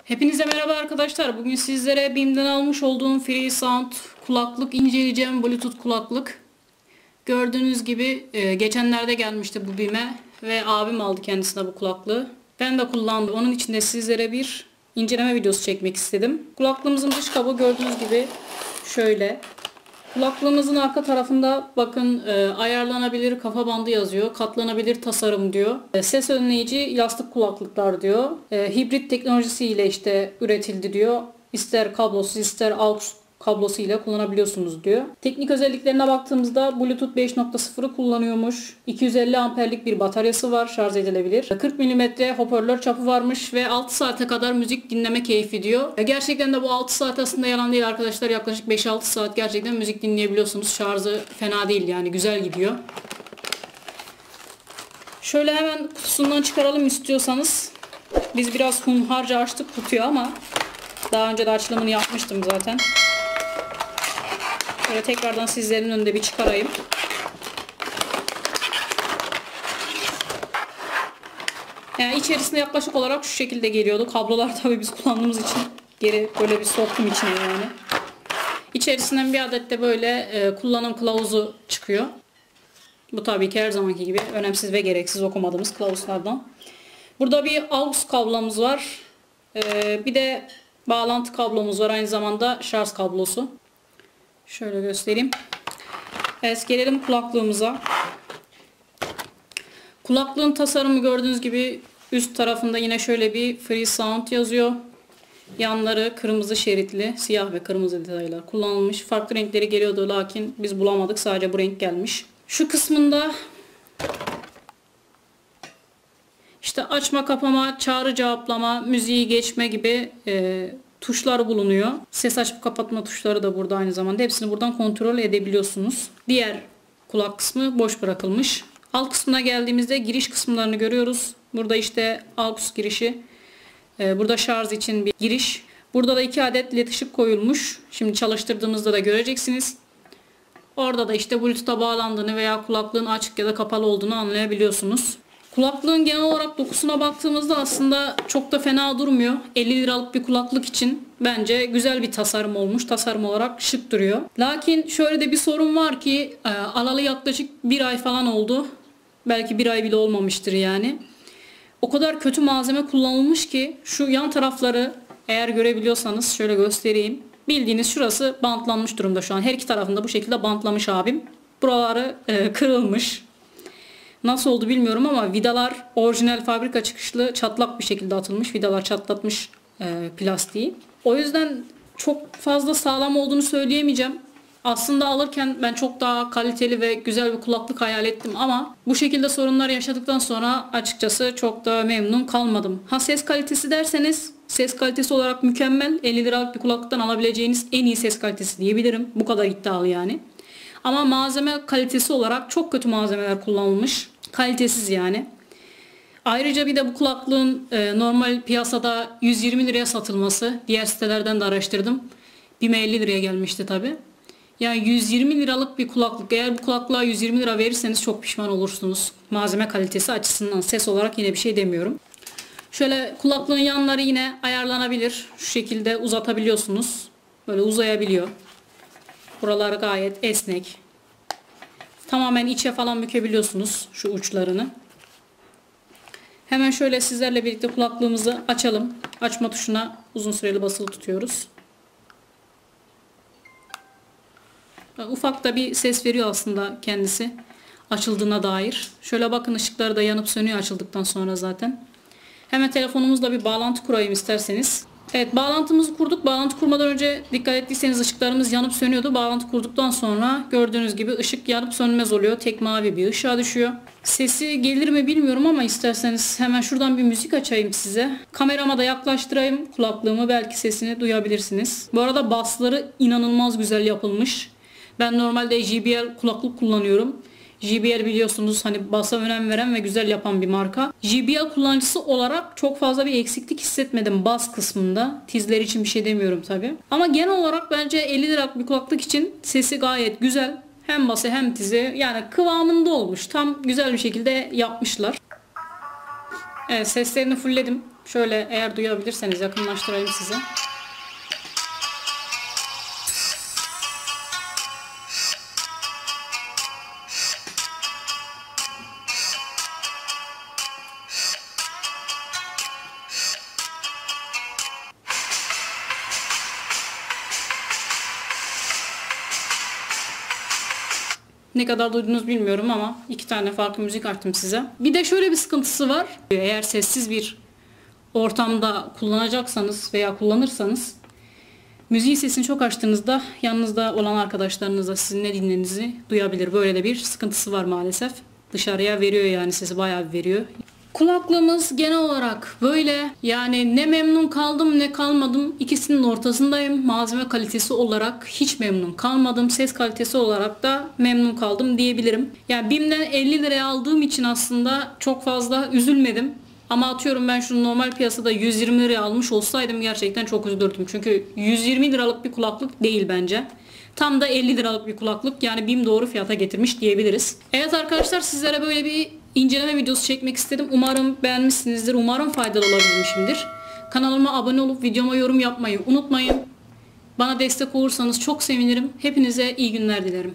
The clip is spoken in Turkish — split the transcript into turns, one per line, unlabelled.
Hepinize merhaba arkadaşlar. Bugün sizlere BİM'den almış olduğum Freesound kulaklık inceleyeceğim. Bluetooth kulaklık. Gördüğünüz gibi geçenlerde gelmişti bu BİM'e ve abim aldı kendisine bu kulaklığı. Ben de kullandım. Onun için de sizlere bir inceleme videosu çekmek istedim. Kulaklığımızın dış kabı gördüğünüz gibi şöyle. Kulaklığımızın arka tarafında bakın ayarlanabilir kafa bandı yazıyor. Katlanabilir tasarım diyor. Ses önleyici yastık kulaklıklar diyor. Hibrit teknolojisiyle işte üretildi diyor. İster kablosuz ister aux kablosu ile kullanabiliyorsunuz diyor. Teknik özelliklerine baktığımızda Bluetooth 5.0'ı kullanıyormuş. 250 amperlik bir bataryası var, şarj edilebilir. 40 mm hoparlör çapı varmış ve 6 saate kadar müzik dinleme keyfi diyor. Gerçekten de bu 6 saat aslında yalan değil arkadaşlar. Yaklaşık 5-6 saat gerçekten müzik dinleyebiliyorsunuz. Şarjı fena değil yani, güzel gidiyor. Şöyle hemen kutusundan çıkaralım istiyorsanız. Biz biraz hunharca açtık kutuyu ama daha önce de açılımını yapmıştım zaten. Böyle tekrardan sizlerin önünde bir çıkarayım. Yani içerisinde yaklaşık olarak şu şekilde geliyordu. Kablolar tabii biz kullandığımız için geri böyle bir soktum içine yani. İçerisinden bir adet de böyle kullanım kılavuzu çıkıyor. Bu tabii ki her zamanki gibi önemsiz ve gereksiz okumadığımız kılavuzlardan. Burada bir aux kablomuz var. Bir de bağlantı kablomuz var. Aynı zamanda şarj kablosu. Şöyle göstereyim. Evet, gelelim kulaklığımıza. Kulaklığın tasarımı gördüğünüz gibi üst tarafında yine şöyle bir Freesound yazıyor. Yanları kırmızı şeritli, siyah ve kırmızı detaylar kullanılmış. Farklı renkleri geliyordu lakin biz bulamadık. Sadece bu renk gelmiş. Şu kısmında işte açma, kapama, çağrı cevaplama, müziği geçme gibi tuşlar bulunuyor. Ses açıp kapatma tuşları da burada aynı zamanda. Hepsini buradan kontrol edebiliyorsunuz. Diğer kulak kısmı boş bırakılmış. Alt kısmına geldiğimizde giriş kısımlarını görüyoruz. Burada işte aux girişi. Burada şarj için bir giriş. Burada da 2 adet led ışık koyulmuş. Şimdi çalıştırdığımızda da göreceksiniz. Orada da işte Bluetooth'a bağlandığını veya kulaklığın açık ya da kapalı olduğunu anlayabiliyorsunuz. Kulaklığın genel olarak dokusuna baktığımızda aslında çok da fena durmuyor. 50 liralık bir kulaklık için bence güzel bir tasarım olmuş. Tasarım olarak şık duruyor. Lakin şöyle de bir sorun var ki alalı yaklaşık 1 ay falan oldu. Belki 1 ay bile olmamıştır yani. O kadar kötü malzeme kullanılmış ki şu yan tarafları eğer görebiliyorsanız şöyle göstereyim. Bildiğiniz şurası bantlanmış durumda şu an. Her iki tarafında bu şekilde bantlamış abim. Buraları kırılmış. Nasıl oldu bilmiyorum ama vidalar orijinal fabrika çıkışlı çatlak bir şekilde atılmış. Vidalar çatlatmış plastiği. O yüzden çok fazla sağlam olduğunu söyleyemeyeceğim. Aslında alırken ben çok daha kaliteli ve güzel bir kulaklık hayal ettim ama bu şekilde sorunlar yaşadıktan sonra açıkçası çok da memnun kalmadım. Ha, ses kalitesi derseniz ses kalitesi olarak mükemmel. 50 liralık bir kulaklıktan alabileceğiniz en iyi ses kalitesi diyebilirim. Bu kadar iddialı yani. Ama malzeme kalitesi olarak çok kötü malzemeler kullanılmış. Kalitesiz yani. Ayrıca bir de bu kulaklığın normal piyasada 120 liraya satılması. Diğer sitelerden de araştırdım. BİM'e 50 liraya gelmişti tabi. Yani 120 liralık bir kulaklık. Eğer bu kulaklığa 120 lira verirseniz çok pişman olursunuz. Malzeme kalitesi açısından, ses olarak yine bir şey demiyorum. Şöyle kulaklığın yanları yine ayarlanabilir. Şu şekilde uzatabiliyorsunuz. Böyle uzayabiliyor. Buralar gayet esnek. Tamamen içe falan bükebiliyorsunuz şu uçlarını. Hemen şöyle sizlerle birlikte kulaklığımızı açalım. Açma tuşuna uzun süreli basılı tutuyoruz. Ufak da bir ses veriyor aslında kendisi açıldığına dair. Şöyle bakın, ışıkları da yanıp sönüyor açıldıktan sonra zaten. Hemen telefonumuzla bir bağlantı kurayım isterseniz. Evet, bağlantımızı kurduk. Bağlantı kurmadan önce dikkat ettiyseniz ışıklarımız yanıp sönüyordu. Bağlantı kurduktan sonra gördüğünüz gibi ışık yanıp sönmez oluyor. Tek mavi bir ışığa düşüyor. Sesi gelir mi bilmiyorum ama isterseniz hemen şuradan bir müzik açayım size. Kamerama da yaklaştırayım kulaklığımı, belki sesini duyabilirsiniz. Bu arada bassları inanılmaz güzel yapılmış. Ben normalde JBL kulaklık kullanıyorum. JBL biliyorsunuz hani basa önem veren ve güzel yapan bir marka. JBL kullanıcısı olarak çok fazla bir eksiklik hissetmedim bas kısmında. Tizler için bir şey demiyorum tabi. Ama genel olarak bence 50 liralık bir kulaklık için sesi gayet güzel. Hem bası hem tizi yani kıvamında olmuş. Tam güzel bir şekilde yapmışlar. Evet, seslerini fullledim. Şöyle eğer duyabilirseniz yakınlaştırayım size. Ne kadar duydunuz bilmiyorum ama 2 tane farklı müzik açtım size. Bir de şöyle bir sıkıntısı var. Eğer sessiz bir ortamda kullanacaksanız veya kullanırsanız müziğin sesini çok açtığınızda yanınızda olan arkadaşlarınız da sizin ne dinlediğinizi duyabilir. Böyle de bir sıkıntısı var maalesef. Dışarıya veriyor yani sesi bayağı veriyor. Kulaklığımız genel olarak böyle, yani ne memnun kaldım ne kalmadım, ikisinin ortasındayım. Malzeme kalitesi olarak hiç memnun kalmadım. Ses kalitesi olarak da memnun kaldım diyebilirim. Yani BİM'den 50 liraya aldığım için aslında çok fazla üzülmedim. Ama atıyorum ben şunu normal piyasada 120 liraya almış olsaydım gerçekten çok üzülürdüm. Çünkü 120 liralık bir kulaklık değil bence. Tam da 50 liralık bir kulaklık, yani BİM doğru fiyata getirmiş diyebiliriz. Evet arkadaşlar, sizlere böyle bir inceleme videosu çekmek istedim. Umarım beğenmişsinizdir. Umarım faydalı olabilmişimdir. Kanalıma abone olup videoma yorum yapmayı unutmayın. Bana destek olursanız çok sevinirim. Hepinize iyi günler dilerim.